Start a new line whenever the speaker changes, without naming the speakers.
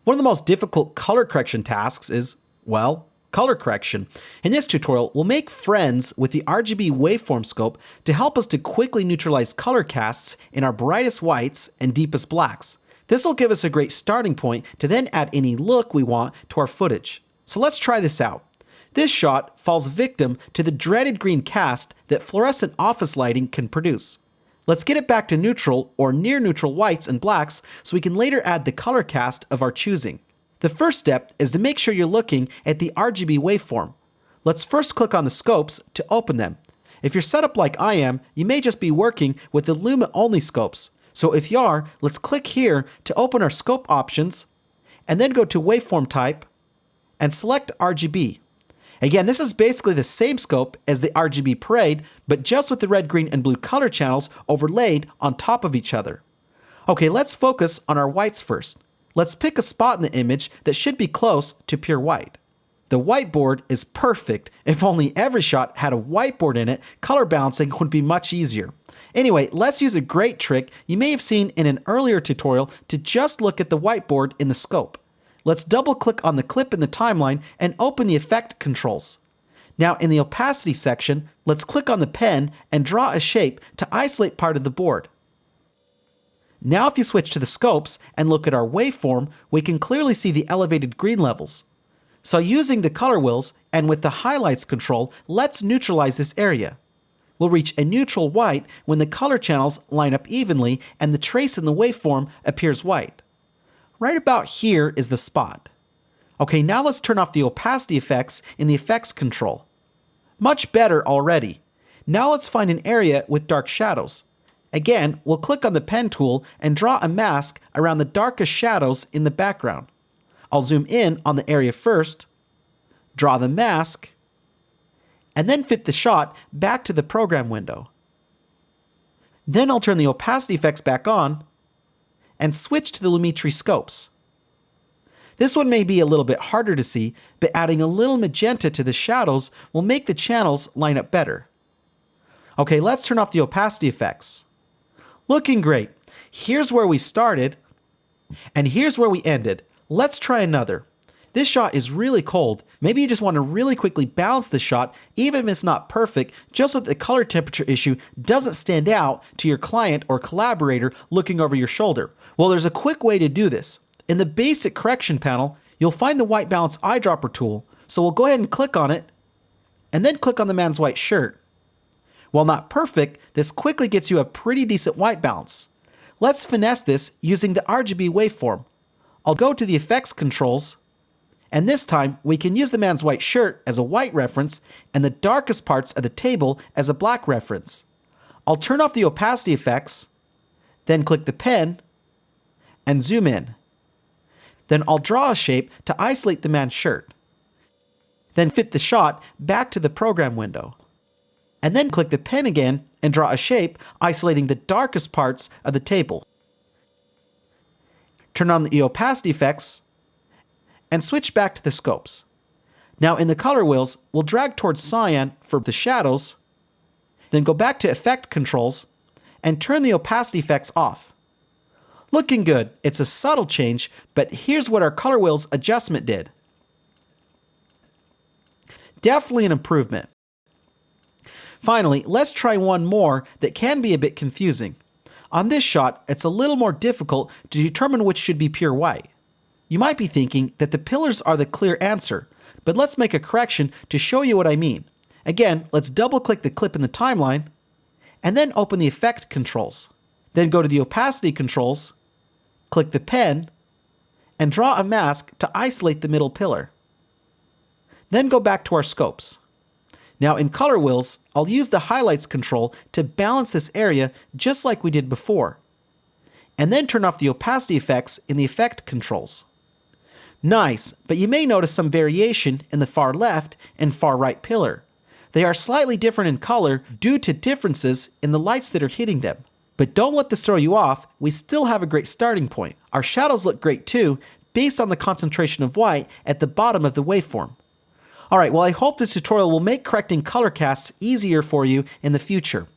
One of the most difficult color correction tasks is, well, color correction. In this tutorial, we'll make friends with the RGB waveform scope to help us to quickly neutralize color casts in our brightest whites and deepest blacks. This will give us a great starting point to then add any look we want to our footage. So let's try this out. This shot falls victim to the dreaded green cast that fluorescent office lighting can produce. Let's get it back to neutral or near neutral whites and blacks so we can later add the color cast of our choosing. The first step is to make sure you're looking at the RGB waveform. Let's first click on the scopes to open them. If you're set up like I am, you may just be working with the Luma-only scopes. So if you are, let's click here to open our scope options, and then go to Waveform Type, and select RGB. Again, this is basically the same scope as the RGB parade, but just with the red, green, and blue color channels overlaid on top of each other. Okay, let's focus on our whites first. Let's pick a spot in the image that should be close to pure white. The whiteboard is perfect. If only every shot had a whiteboard in it, color balancing would be much easier. Anyway, let's use a great trick you may have seen in an earlier tutorial to just look at the whiteboard in the scope. Let's double click on the clip in the timeline and open the effect controls. Now in the opacity section, let's click on the pen and draw a shape to isolate part of the board. Now if you switch to the scopes and look at our waveform, we can clearly see the elevated green levels. So using the color wheels and with the highlights control, let's neutralize this area. We'll reach a neutral white when the color channels line up evenly and the trace in the waveform appears white. Right about here is the spot. Okay, now let's turn off the opacity effects in the effects control. Much better already. Now let's find an area with dark shadows. Again, we'll click on the pen tool and draw a mask around the darkest shadows in the background. I'll zoom in on the area first, draw the mask, and then fit the shot back to the program window. Then I'll turn the opacity effects back on and switch to the Lumetri scopes. This one may be a little bit harder to see, but adding a little magenta to the shadows will make the channels line up better. Okay, let's turn off the opacity effects. Looking great. Here's where we started, and here's where we ended. Let's try another. This shot is really cold. Maybe you just want to really quickly balance the shot, even if it's not perfect, just so that the color temperature issue doesn't stand out to your client or collaborator looking over your shoulder. Well, there's a quick way to do this. In the basic correction panel, you'll find the white balance eyedropper tool. So we'll go ahead and click on it, and then click on the man's white shirt. While not perfect, this quickly gets you a pretty decent white balance. Let's finesse this using the RGB waveform. I'll go to the effects controls, and this time we can use the man's white shirt as a white reference and the darkest parts of the table as a black reference. I'll turn off the opacity effects, then click the pen and zoom in. Then I'll draw a shape to isolate the man's shirt. Then fit the shot back to the program window. And then click the pen again and draw a shape isolating the darkest parts of the table. Turn on the opacity effects and switch back to the scopes. Now in the color wheels, we'll drag towards cyan for the shadows, then go back to effect controls and turn the opacity effects off. Looking good. It's a subtle change, but here's what our color wheels adjustment did. Definitely an improvement. Finally, let's try one more that can be a bit confusing. On this shot, it's a little more difficult to determine which should be pure white. You might be thinking that the pillars are the clear answer, but let's make a correction to show you what I mean. Again, let's double click the clip in the timeline, and then open the effect controls. Then go to the opacity controls, click the pen, and draw a mask to isolate the middle pillar. Then go back to our scopes. Now in color wheels, I'll use the highlights control to balance this area just like we did before. And then turn off the opacity effects in the effect controls. Nice, but you may notice some variation in the far left and far right pillar. They are slightly different in color due to differences in the lights that are hitting them. But don't let this throw you off, we still have a great starting point. Our shadows look great too, based on the concentration of white at the bottom of the waveform. Alright, well I hope this tutorial will make correcting color casts easier for you in the future.